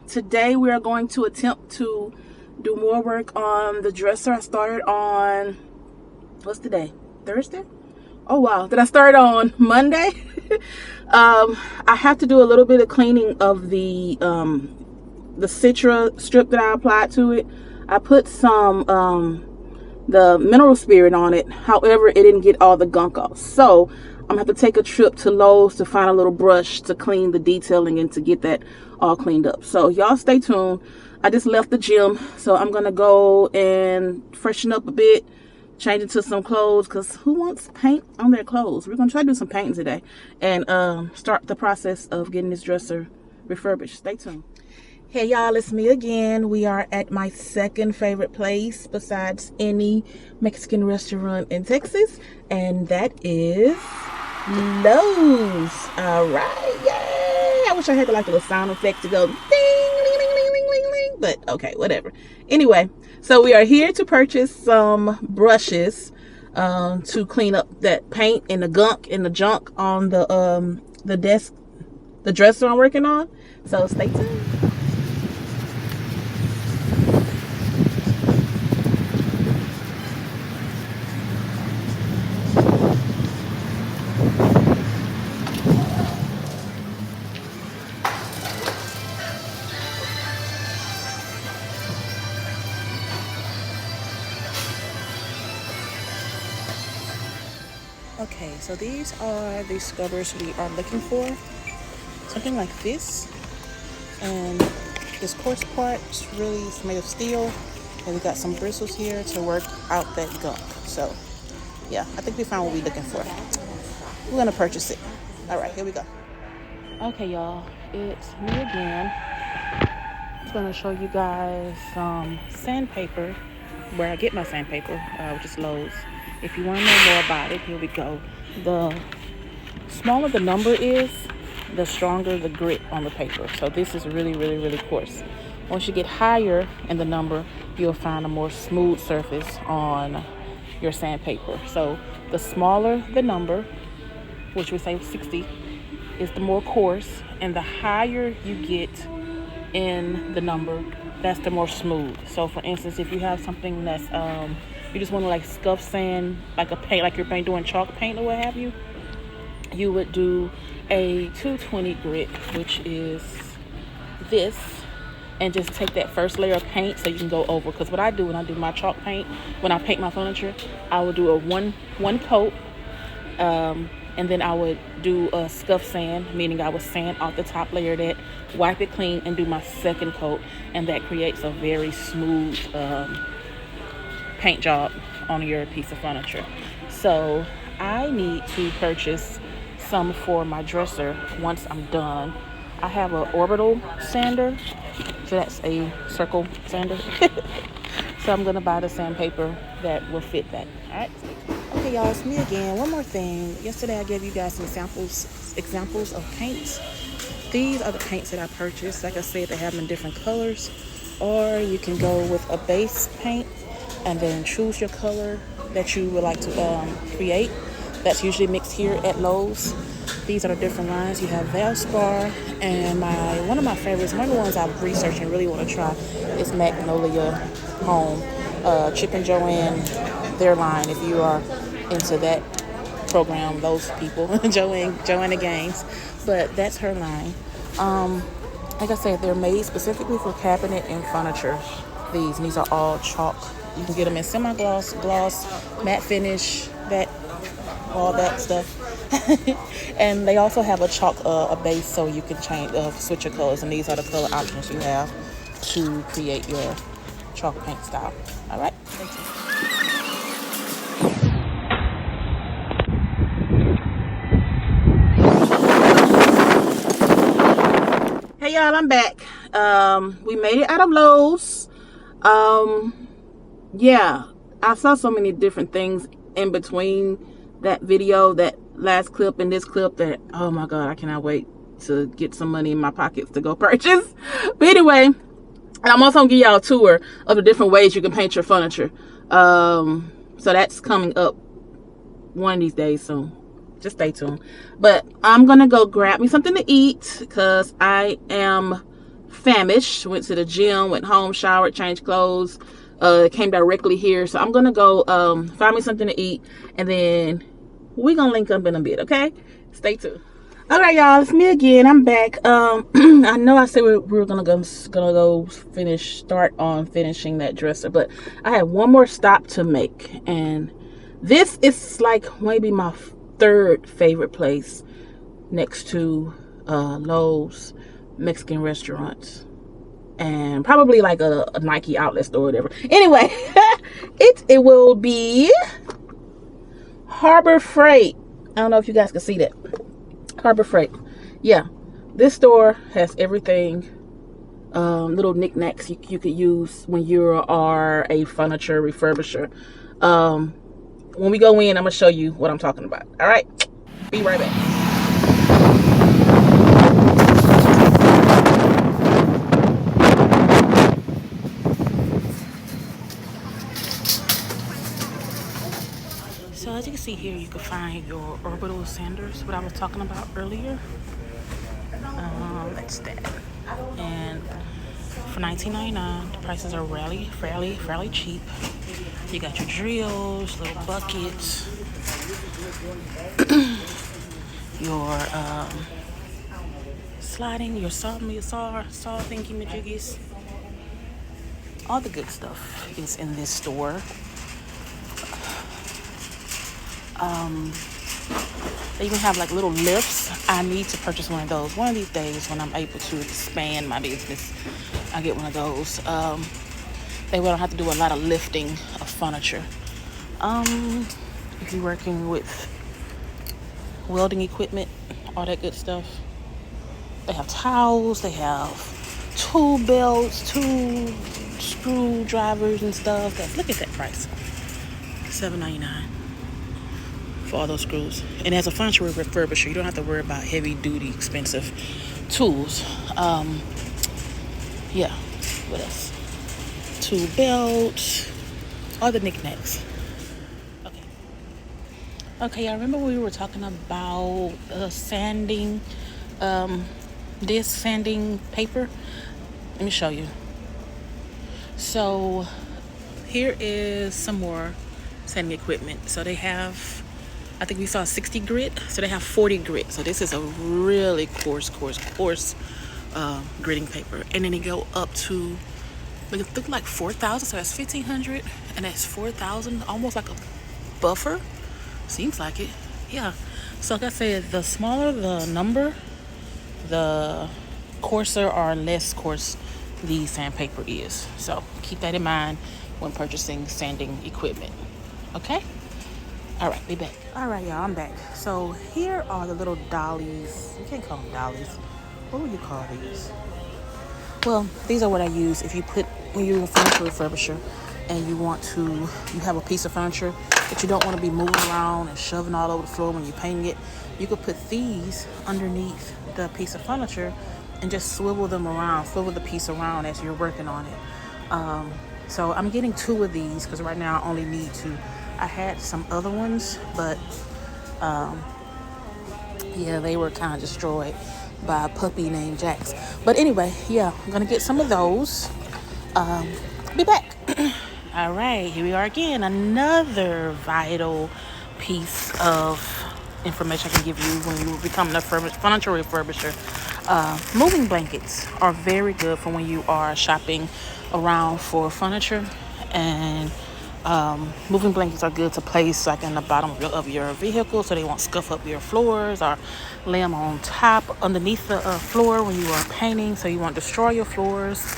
Today we are going to attempt to do more work on the dresser. I started on, what's today? Thursday? Oh wow, did I start on Monday? I have to do a little bit of cleaning of the Citra strip that I applied to it. I put some the mineral spirit on it. However, it didn't get all the gunk off. So I'm gonna have to take a trip to Lowe's to find a little brush to clean the detailing and to get that all cleaned up. So y'all stay tuned. I just left the gym, so I'm gonna go and freshen up a bit, change into some clothes, because who wants paint on their clothes? We're gonna try to do some painting today and start the process of getting this dresser refurbished. Stay tuned. Hey y'all, it's me again. We are at my second favorite place besides any Mexican restaurant in Texas, and that is Lowe's. All right, yay! I wish I had like a little sound effect to go ding, ling, ling, ling, ling, ling, ling, but okay, whatever. Anyway, so we are here to purchase some brushes to clean up that paint and the gunk and the junk on the desk, the dresser I'm working on. So stay tuned. Okay, so these are the scrubbers we are looking for. Something like this. And this coarse part is really made of steel. And we got some bristles here to work out that gunk. So, yeah, I think we found what we're looking for. We're going to purchase it. All right, here we go. Okay, y'all, it's me again. I'm going to show you guys some sandpaper, where I get my sandpaper, which is Lowe's. If you want to know more about it, here we go. The smaller the number is, the stronger the grit on the paper. So this is really, really, really coarse. Once you get higher in the number, you'll find a more smooth surface on your sandpaper. So the smaller the number, which we say 60, is the more coarse, and the higher you get in the number, that's the more smooth. So for instance, if you have something that's you just want to like scuff sand, like a paint, like you're doing chalk paint or what have you, you would do a 220 grit, which is this, and just take that first layer of paint so you can go over. Because what I do when I do my chalk paint, when I paint my furniture, I would do a one coat, and then I would do a scuff sand, meaning I would sand off the top layer of that, wipe it clean, and do my second coat, and that creates a very smooth paint job on your piece of furniture. So I need to purchase some for my dresser once I'm done. I have an orbital sander, so that's a circle sander. So I'm gonna buy the sandpaper that will fit that. All right. Okay, y'all, it's me again. One more thing. Yesterday I gave you guys some examples of paints. These are the paints that I purchased. Like I said, they have them in different colors, or you can go with a base paint and then choose your color that you would like to create. That's usually mixed here at Lowe's. These are the different lines. You have Valspar, and one of my favorites, one of the ones I've researched and really want to try, is Magnolia Home. Chip and Joanne, their line, if you are into that program, those people, Joanna Gaines, but that's her line. Like I said, they're made specifically for cabinet and furniture. These are all chalk. You can get them in semi-gloss, gloss, matte finish, all that stuff. And they also have a base, so you can switch your colors. And these are the color options you have to create your chalk paint style. All right. Thank you. Hey y'all, I'm back. We made it out of Lowe's. Yeah, I saw so many different things in between that video, that last clip and this clip, that, oh my God, I cannot wait to get some money in my pockets to go purchase. But anyway, I'm also gonna give y'all a tour of the different ways you can paint your furniture. So that's coming up one of these days soon. Just stay tuned. But I'm gonna go grab me something to eat because I am famished, went to the gym, went home, showered, changed clothes, came directly here. So I'm gonna go find me something to eat, and then we're gonna link up in a bit. Okay, stay tuned. All right, y'all, it's me again. I'm back. I know I said we were gonna go start on finishing that dresser, but I have one more stop to make, and this is like maybe my third favorite place next to Lowe's Mexican restaurants, and probably like a Nike outlet store or whatever. Anyway, it will be Harbor Freight. I don't know if you guys can see that. Harbor Freight. Yeah, this store has everything, little knickknacks you could use when you are a furniture refurbisher. When we go in, I'm gonna show you what I'm talking about. All right, be right back. So as you can see here, you can find your orbital sanders, what I was talking about earlier. That's that. And for $19.99, the prices are fairly cheap. You got your drills, little buckets, your sliding, your saw thingy majiggies. All the good stuff is in this store. They even have like little lifts. I need to purchase one of those. One of these days when I'm able to expand my business, I'll get one of those. They will have to do a lot of lifting of furniture. If you're working with welding equipment, all that good stuff. They have towels, they have tool belts, tool screwdrivers and stuff. Look at that price. $7.99 for all those screws. And as a furniture refurbisher, you don't have to worry about heavy duty expensive tools. Yeah, what else? Tool belts, all the knickknacks. Okay, I remember we were talking about sanding, this sanding paper. Let me show you. So here is some more sanding equipment. So they have, I think we saw 60 grit, so they have 40 grit. So this is a really coarse gritting paper. And then they go up to, look like 4,000, so that's 1,500, and that's 4,000, almost like a buffer. Seems like it, yeah. So like I said, the smaller the number, the coarser or less coarse the sandpaper is. So keep that in mind when purchasing sanding equipment. Okay? All right, be back. All right, y'all, I'm back. So here are the little dollies. You can't call them dollies. What would you call these? Well, these are what I use if you put, when you're a furniture refurbisher and you have a piece of furniture that you don't want to be moving around and shoving all over the floor when you're painting it. You could put these underneath the piece of furniture and just swivel the piece around as you're working on it. So I'm getting 2 of these because right now I only need 2. I had some other ones, but yeah, they were kind of destroyed by a puppy named Jax. But anyway, yeah, I'm gonna get some of those. Be back. All right, here we are again. Another vital piece of information I can give you when you become a furniture refurbisher. Moving blankets are very good for when you are shopping around for furniture, and moving blankets are good to place like in the bottom of your vehicle so they won't scuff up your floors, or lay them on top underneath the floor when you are painting so you won't destroy your floors.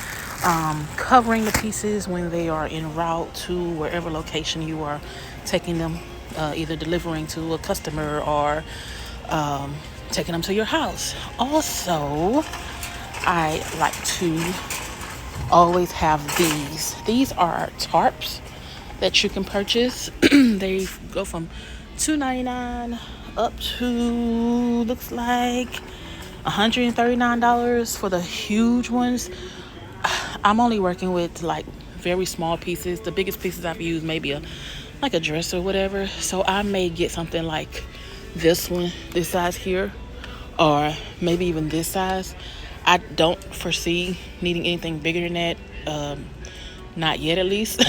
Covering the pieces when they are en route to wherever location you are taking them, either delivering to a customer or taking them to your house. Also, I like to always have these. These are tarps that you can purchase. They go from $2.99 up to, looks like $139 for the huge ones. I'm only working with like very small pieces. The biggest pieces I've used maybe like a dress or whatever. So I may get something like this one, this size here, or maybe even this size. I don't foresee needing anything bigger than that. Not yet, at least.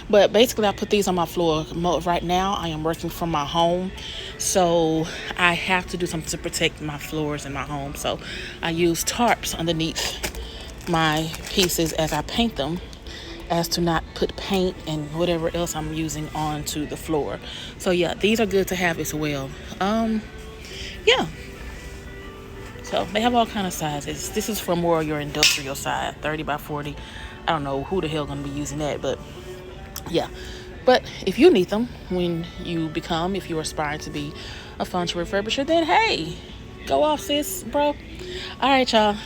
But basically, I put these on my floor. Right now, I am working from my home, so I have to do something to protect my floors in my home. So I use tarps underneath my pieces as I paint them, as to not put paint and whatever else I'm using onto the floor. So yeah, these are good to have as well. Yeah. So they have all kind of sizes. This is for more your industrial side, 30 by 40. I don't know who the hell gonna be using that, but yeah. But if you need them when if you're aspiring to be a furniture refurbisher, then hey, go off, sis, bro. All right, y'all.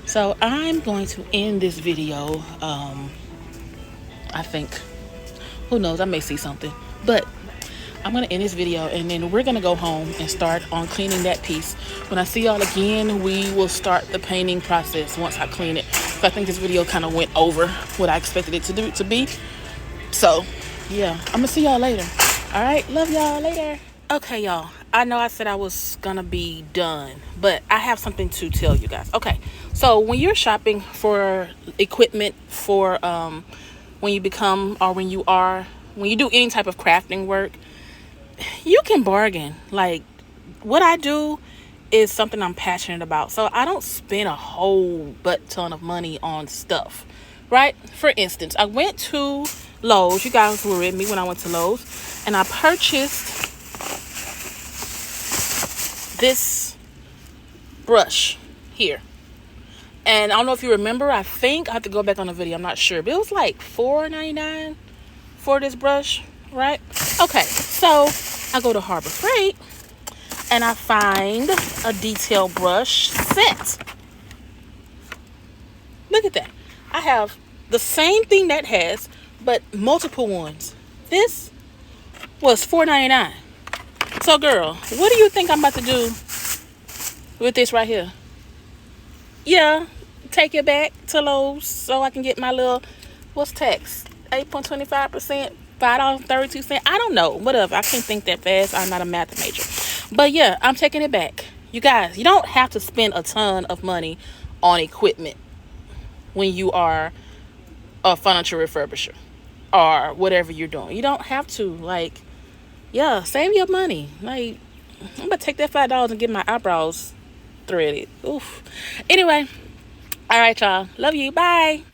So I'm going to end this video. I think, who knows, I may see something, but I'm going to end this video, and then we're going to go home and start on cleaning that piece. When I see y'all again, we will start the painting process once I clean it. So I think this video kind of went over what I expected it to be. So yeah, I'm going to see y'all later. All right, love y'all, later. Okay, y'all, I know I said I was going to be done, but I have something to tell you guys. Okay, so when you're shopping for equipment for when you do any type of crafting work, you can bargain. Like, what I do is something I'm passionate about, so I don't spend a whole butt ton of money on stuff, right? For instance, I went to Lowe's. You guys were with me when I went to Lowe's, and I purchased this brush here. And I don't know if you remember, I think I have to go back on the video, I'm not sure, but it was like $4.99 for this brush, right? Okay, so I go to Harbor Freight and I find a detail brush set. Look at that. I have the same thing that has, but multiple ones. This was $4.99. So girl, what do you think I'm about to do with this right here? Yeah, take it back to Lowe's so I can get my little, what's tax? 8.25%, $5.32. I don't know, whatever. I can't think that fast. I'm not a math major. But yeah, I'm taking it back. You guys, you don't have to spend a ton of money on equipment when you are a furniture refurbisher or whatever you're doing. You don't have to. Like, yeah, save your money. Like, I'm gonna take that $5 and get my eyebrows threaded. Oof. Anyway, all right, y'all. Love you. Bye.